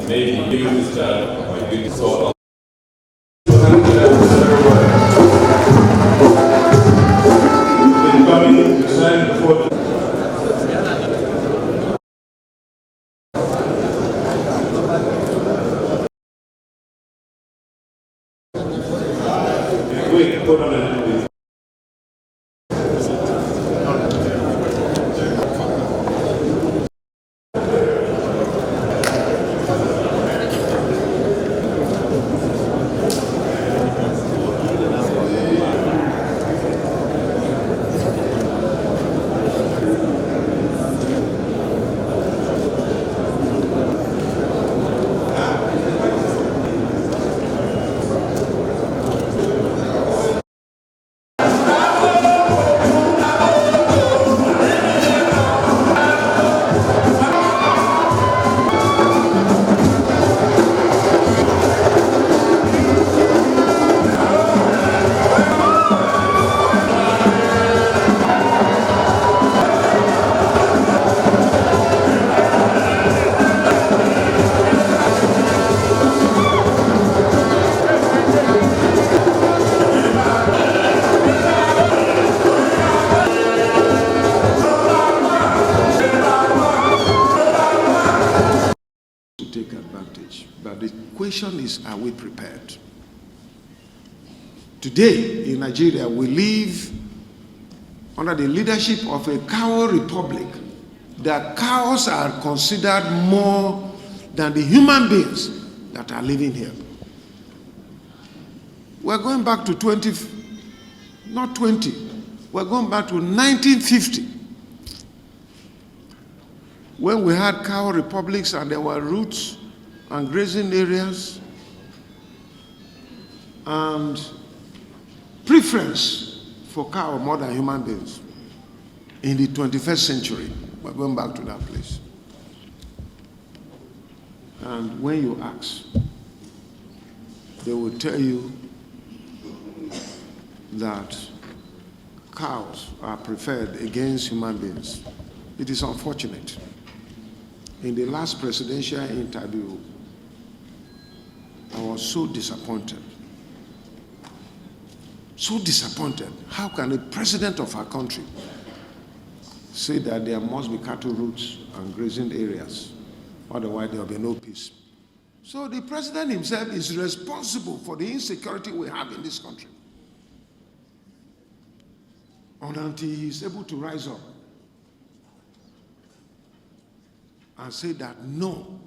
Maybe you will start by doing so. Coming to sign before wait, hold on a minute, please. Take advantage. But the question is, are we prepared? Today in Nigeria, we live under the leadership of a cow republic. The cows are considered more than the human beings that are living here. We're going back to we're going back to 1950. When we had cow republics and there were routes and grazing areas and preference for cow more than human beings in the 21st century. We're going back to that place. And when you ask, they will tell you that cows are preferred against human beings. It is unfortunate. In the last presidential interview, I was so disappointed. So disappointed. How can a president of our country say that there must be cattle routes and grazing areas? Otherwise, there will be no peace. So the president himself is responsible for the insecurity we have in this country. And until he is able to rise up and say that no,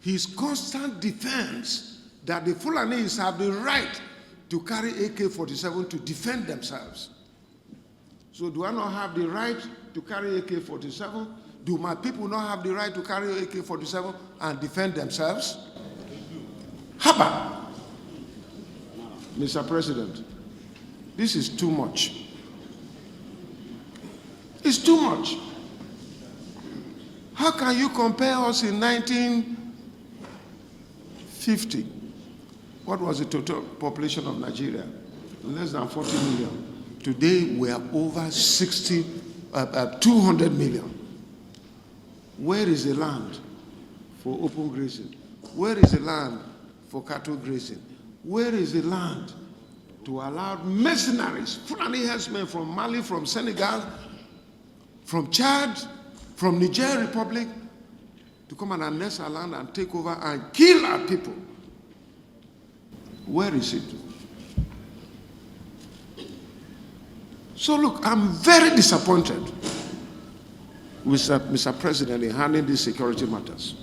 his constant defense that the Fulanis have the right to carry AK-47 to defend themselves. So do I not have the right to carry AK-47? Do my people not have the right to carry AK-47 and defend themselves? Haba, Mr. President, this is too much. It's too much. How can you compare us in 1950? What was the total population of Nigeria? Less than 40 million. Today we are over 200 million. Where is the land for open grazing? Where is the land for cattle grazing? Where is the land to allow mercenaries, Fulani herdsmen from Mali, from Senegal, from Chad, from Niger Republic, to come and annex our land and take over and kill our people? Where is it? So look, I'm very disappointed with Mr. President in handling these security matters.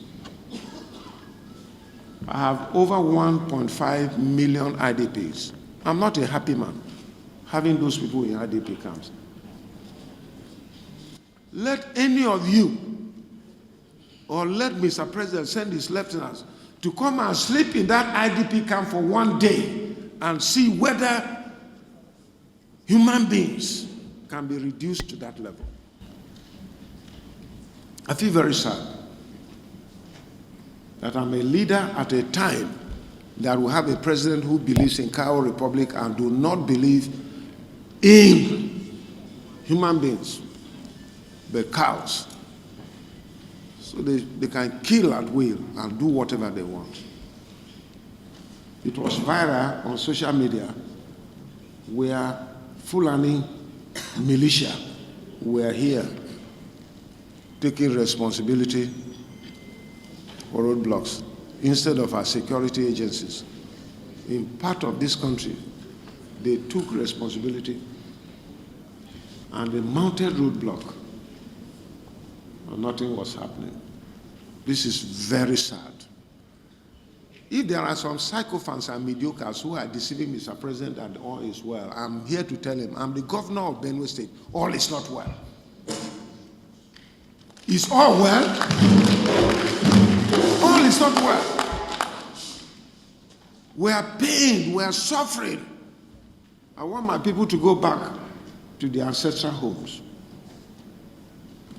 I have over 1.5 million IDPs. I'm not a happy man having those people in IDP camps. Let any of you, or let Mr. President send his lieutenants to come and sleep in that IDP camp for one day and see whether human beings can be reduced to that level. I feel very sad that I'm a leader at a time that we have a president who believes in cow republic and do not believe in human beings, but cows. So they can kill at will and do whatever they want. It was viral on social media where Fulani militia were here taking responsibility for roadblocks instead of our security agencies. In part of this country, they took responsibility and they mounted roadblock and nothing was happening. This is very sad. If there are some sycophants and mediocres who are deceiving Mr. President that all is well, I'm here to tell him, I'm the governor of Benue State, all is not well. Is all well? All is not well. We are pained, we are suffering. I want my people to go back to their ancestral homes.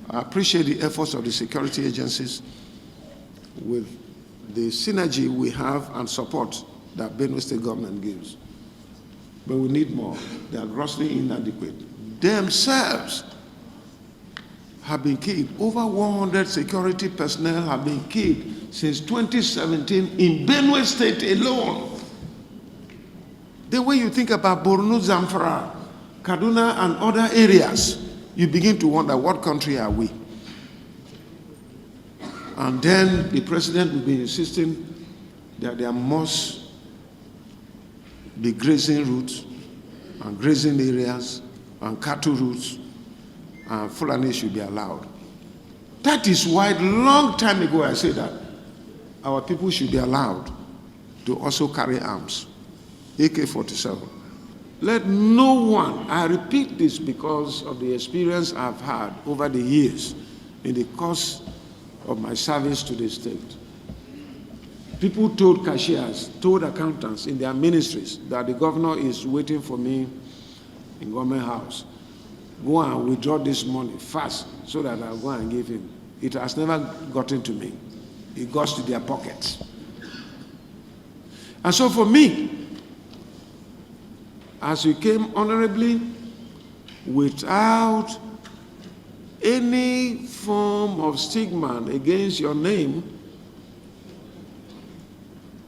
I appreciate the efforts of the security agencies with the synergy we have and support that Benue State government gives. But we need more. They are grossly inadequate. Themselves have been killed. Over 100 security personnel have been killed since 2017 in Benue State alone. The way you think about Borno, Zamfara, Kaduna, and other areas, you begin to wonder, what country are we? And then the president will be insisting that there must be grazing routes and grazing areas and cattle routes, and Fulani should be allowed. That is why long time ago I said that our people should be allowed to also carry arms, AK-47. Let no one, I repeat this because of the experience I've had over the years in the course of my service to the state. People told cashiers, told accountants in their ministries that the governor is waiting for me in government house. Go and withdraw this money fast so that I'll go and give him. It has never gotten to me. It goes to their pockets. And so for me, as we came honorably without any form of stigma against your name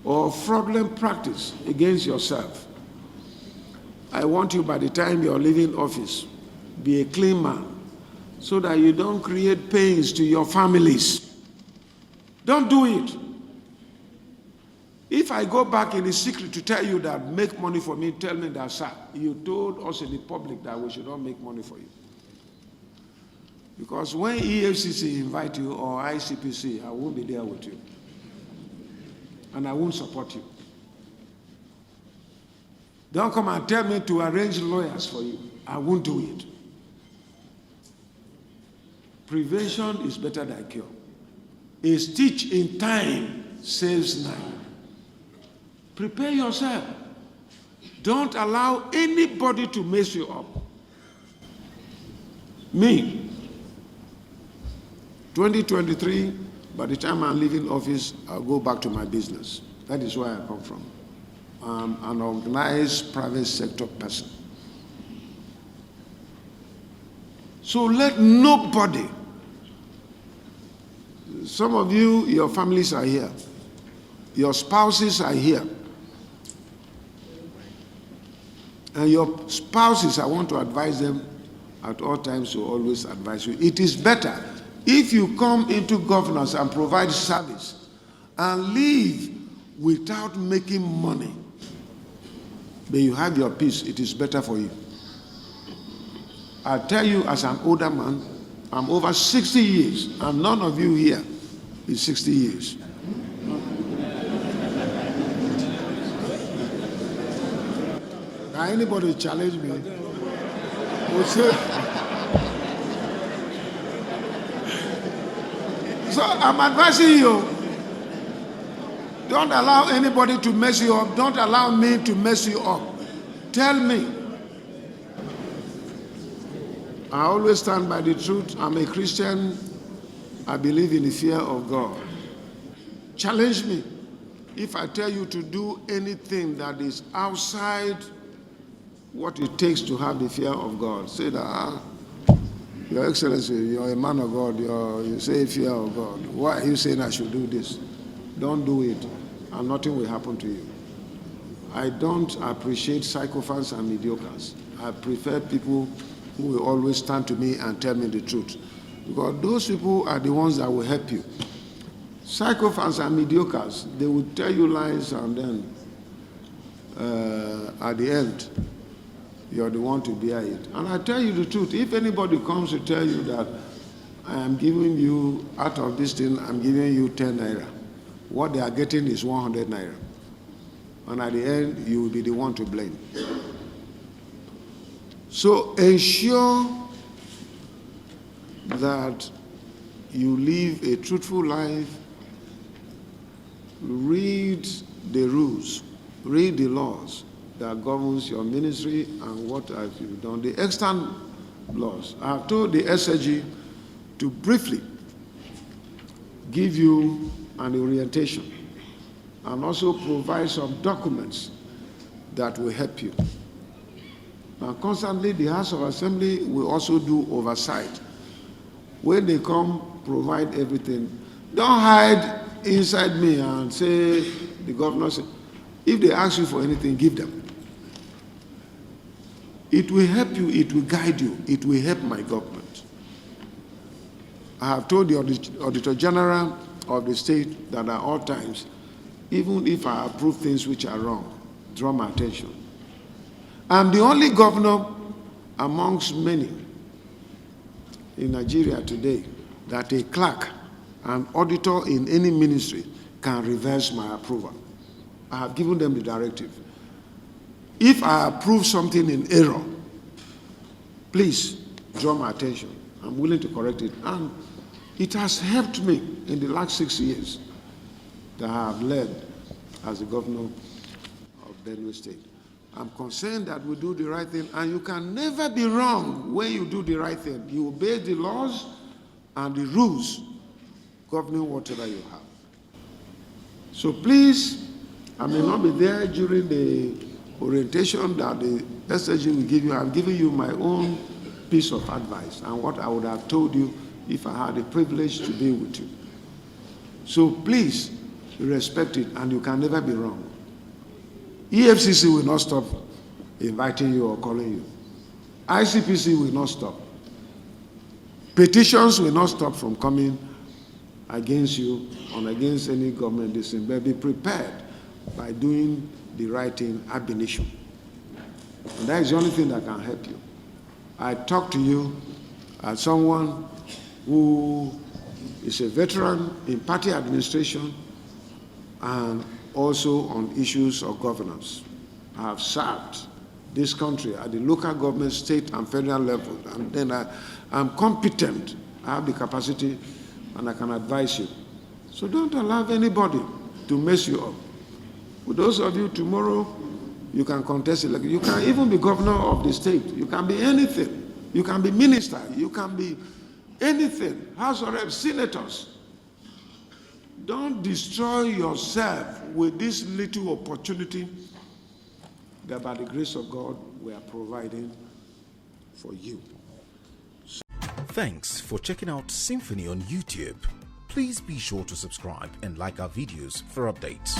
or fraudulent practice against yourself, I want you, by the time you're leaving office, be a clean man so that you don't create pains to your families. Don't do it. If I go back in the secret to tell you that make money for me, tell me that, sir, you told us in the public that we should not make money for you. Because when EFCC invite you or ICPC, I won't be there with you. And I won't support you. Don't come and tell me to arrange lawyers for you. I won't do it. Prevention is better than cure. A stitch in time saves 9. Prepare yourself. Don't allow anybody to mess you up. Me, 2023, by the time I'm leaving office, I'll go back to my business. That is where I come from. I'm an organized private sector person. So let nobody, some of you, your families are here. Your spouses are here. And your spouses, I want to advise them at all times to always advise you. It is better if you come into governance and provide service and leave without making money, but you have your peace, it is better for you. I tell you, as an older man, I'm over 60 years, and none of you here is 60 years. Now, anybody challenge me will say, so I'm advising you, don't allow anybody to mess you up. Don't allow me to mess you up. Tell me. I always stand by the truth. I'm a Christian. I believe in the fear of God. Challenge me. If I tell you to do anything that is outside what it takes to have the fear of God, say that, Your Excellency, you're a man of God, you say fear of God. Why are you saying I should do this? Don't do it, and nothing will happen to you. I don't appreciate sycophants and mediocres. I prefer people who will always stand to me and tell me the truth. Because those people are the ones that will help you. Sycophants and mediocres, they will tell you lies, and then at the end, you're the one to bear it. And I tell you the truth, if anybody comes to tell you that I am giving you, out of this thing, I'm giving you 10 naira, what they are getting is 100 naira. And at the end, you will be the one to blame. So ensure that you live a truthful life, read the rules, read the laws that governs your ministry and what have you done. The extant laws. I have told the SAG to briefly give you an orientation and also provide some documents that will help you. Now, constantly, the House of Assembly will also do oversight. When they come, provide everything. Don't hide inside me and say, the governor said, if they ask you for anything, give them. It will help you, it will guide you, it will help my government. I have told the Auditor General of the state that at all times, even if I approve things which are wrong, draw my attention. I'm the only governor amongst many in Nigeria today that a clerk, an auditor in any ministry can reverse my approval. I have given them the directive. If I approve something in error, please draw my attention. I'm willing to correct it. And it has helped me in the last 6 years that I have led as the governor of Benue State. I'm concerned that we do the right thing, and you can never be wrong when you do the right thing. You obey the laws and the rules governing whatever you have. So please, I may not be there during the orientation that the SSG will give you. I'm giving you my own piece of advice and what I would have told you if I had the privilege to be with you. So please respect it, and you can never be wrong. EFCC will not stop inviting you or calling you. ICPC will not stop. Petitions will not stop from coming against you or against any government decision, but be prepared by doing the right thing ab initio. And that is the only thing that can help you. I talk to you as someone who is a veteran in party administration and also on issues of governance. I have served this country at the local government, state, and federal level, and then I'm competent. I have the capacity, and I can advise you. So don't allow anybody to mess you up. For those of you tomorrow, you can contest election. You can even be governor of the state. You can be anything. You can be minister. You can be anything. House of Reps, senators. Don't destroy yourself with this little opportunity that by the grace of God we are providing for you. Thanks for checking out SYMFONI on YouTube. Please be sure to subscribe and like our videos for updates.